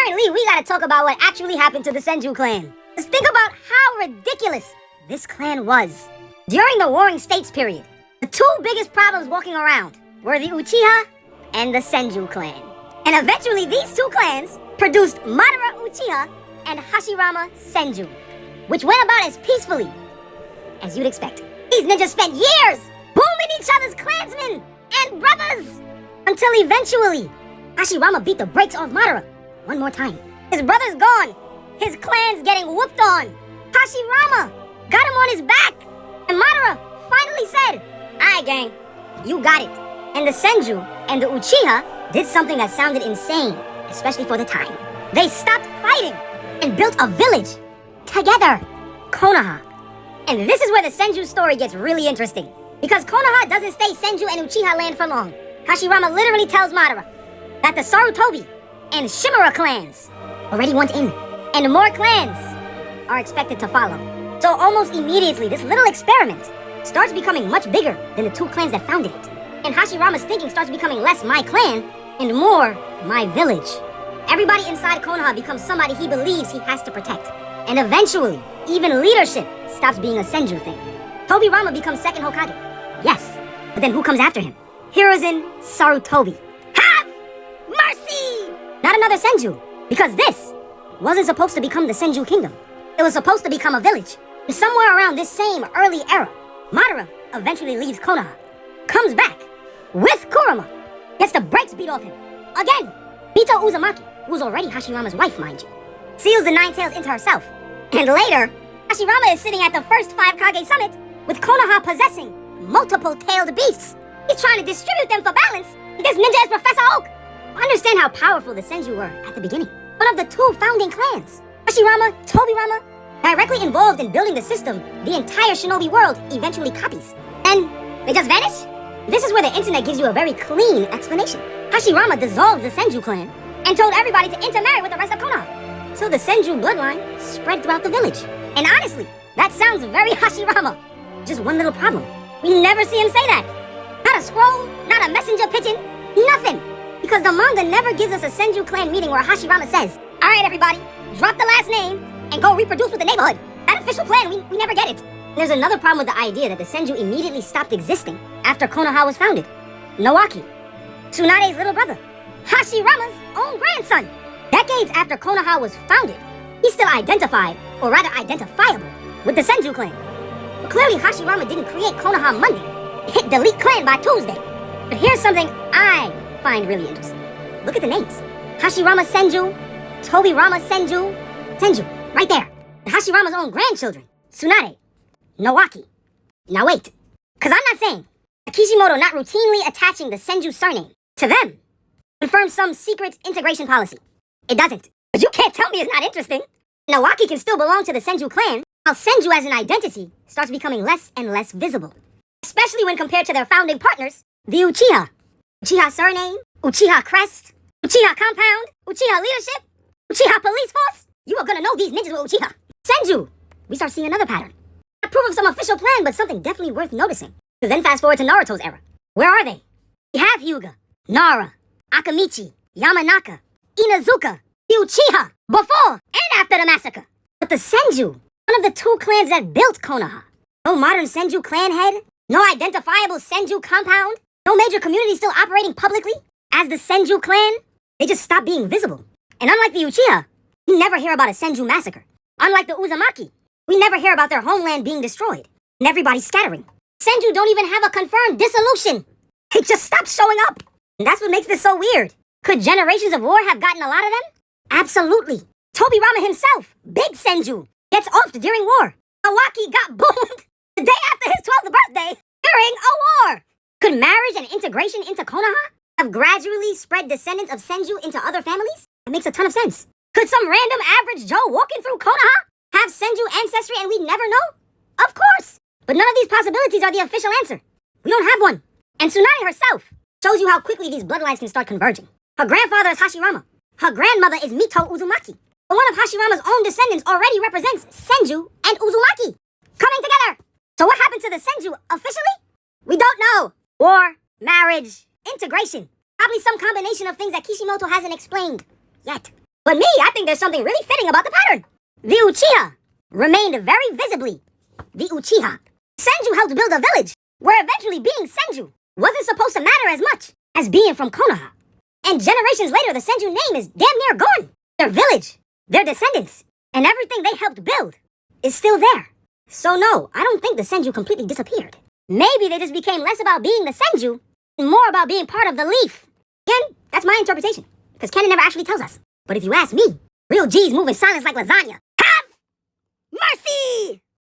apparently we gotta talk about what actually happened to the Senju clan. Just think about how ridiculous this clan was. During the Warring States period, the two biggest problems walking around were the Uchiha and the Senju clan. And eventually these two clans produced Madara Uchiha and Hashirama Senju, which went about as peacefully as you'd expect. These ninjas spent years booming each other's clansmen and brothers until eventually Hashirama beat the brakes off Madara one more time. His brother's gone, his clan's getting whooped on. Hashirama got him on his back, and Madara finally said, "Alright gang, you got it." And the Senju and the Uchiha did something that sounded insane, especially for the time. They stopped fighting and built a village together, Konoha. And this is where the Senju story gets really interesting, because Konoha doesn't stay Senju and Uchiha land for long. Hashirama literally tells Madara that the Sarutobi and Shimura clans already want in, and more clans are expected to follow. So almost immediately, this little experiment starts becoming much bigger than the two clans that founded it. And Hashirama's thinking starts becoming less my clan and more my village. Everybody inside Konoha becomes somebody he believes he has to protect. And eventually, even leadership stops being a Senju thing. Tobirama becomes second Hokage. Yes, but then who comes after him? Hiruzen Sarutobi. Have mercy! Not another Senju, because this wasn't supposed to become the Senju kingdom. It was supposed to become a village. And somewhere around this same early era, Madara eventually leaves Konoha, comes back with Kurama, gets the brakes beat off him. Again, Mito Uzumaki, who's already Hashirama's wife, mind you, seals the Nine Tails into herself. And later, Hashirama is sitting at the first 5 Kage summit with Konoha possessing multiple tailed beasts. He's trying to distribute them for balance. This ninja is Professor Oak. Understand how powerful the Senju were at the beginning. One of the 2 founding clans, Hashirama, Tobirama, directly involved in building the system the entire shinobi world eventually copies. And they just vanish? This is where the internet gives you a very clean explanation. Hashirama dissolved the Senju clan and told everybody to intermarry with the rest of Konoha, till the Senju bloodline spread throughout the village. And honestly, that sounds very Hashirama. Just one little problem. We never see him say that. Not a scroll, not a messenger pigeon, nothing. Because the manga never gives us a Senju clan meeting where Hashirama says, "Alright everybody, drop the last name and go reproduce with the neighborhood." That official plan, we never get it. There's another problem with the idea that the Senju immediately stopped existing after Konoha was founded. Nawaki, Tsunade's little brother, Hashirama's own grandson. Decades after Konoha was founded, he's still identified, or rather identifiable, with the Senju clan. But clearly Hashirama didn't create Konoha Monday, hit delete clan by Tuesday. But here's something I find really interesting. Look at the names. Hashirama Senju, Tobirama Senju, Senju, right there. And Hashirama's own grandchildren, Tsunade, Nawaki. Now wait, because I'm not saying Kishimoto not routinely attaching the Senju surname to them confirms some secret integration policy. It doesn't. But you can't tell me it's not interesting. Nawaki can still belong to the Senju clan, while Senju as an identity starts becoming less and less visible. Especially when compared to their founding partners, the Uchiha. Uchiha surname, Uchiha crest, Uchiha compound, Uchiha leadership, Uchiha police force. You are gonna know these ninjas with Uchiha. Senju, we start seeing another pattern. Not proof of some official plan, but something definitely worth noticing. Because then fast forward to Naruto's era. Where are they? We have Hyuga, Nara, Akamichi, Yamanaka, Inazuka, the Uchiha, before and after the massacre. But the Senju, one of the 2 clans that built Konoha. No modern Senju clan head, no identifiable Senju compound, no major community still operating publicly as the Senju clan. They just stopped being visible. And unlike the Uchiha, we never hear about a Senju massacre. Unlike the Uzumaki, we never hear about their homeland being destroyed and everybody scattering. Senju don't even have a confirmed dissolution. They just stopped showing up. And that's what makes this so weird. Could generations of war have gotten a lot of them? Absolutely. Tobirama himself, big Senju, gets offed during war. Awaki got boomed the day after his 12th birthday during a war. Could marriage and integration into Konoha have gradually spread descendants of Senju into other families? That makes a ton of sense. Could some random average Joe walking through Konoha have Senju ancestry and we never know? Of course. But none of these possibilities are the official answer. We don't have one. And Tsunade herself shows you how quickly these bloodlines can start converging. Her grandfather is Hashirama. Her grandmother is Mito Uzumaki. But one of Hashirama's own descendants already represents Senju and Uzumaki coming together. So what happened to the Senju officially? We don't know. War, marriage, integration. Probably some combination of things that Kishimoto hasn't explained yet. But me, I think there's something really fitting about the pattern. The Uchiha remained very visibly the Uchiha. Senju helped build a village, where eventually being Senju wasn't supposed to matter as much as being from Konoha. And generations later, the Senju name is damn near gone. Their village, their descendants, and everything they helped build is still there. So no, I don't think the Senju completely disappeared. Maybe they just became less about being the Senju and more about being part of the leaf. Again, that's my interpretation, because canon never actually tells us. But if you ask me, real G's move in silence like lasagna. Have mercy!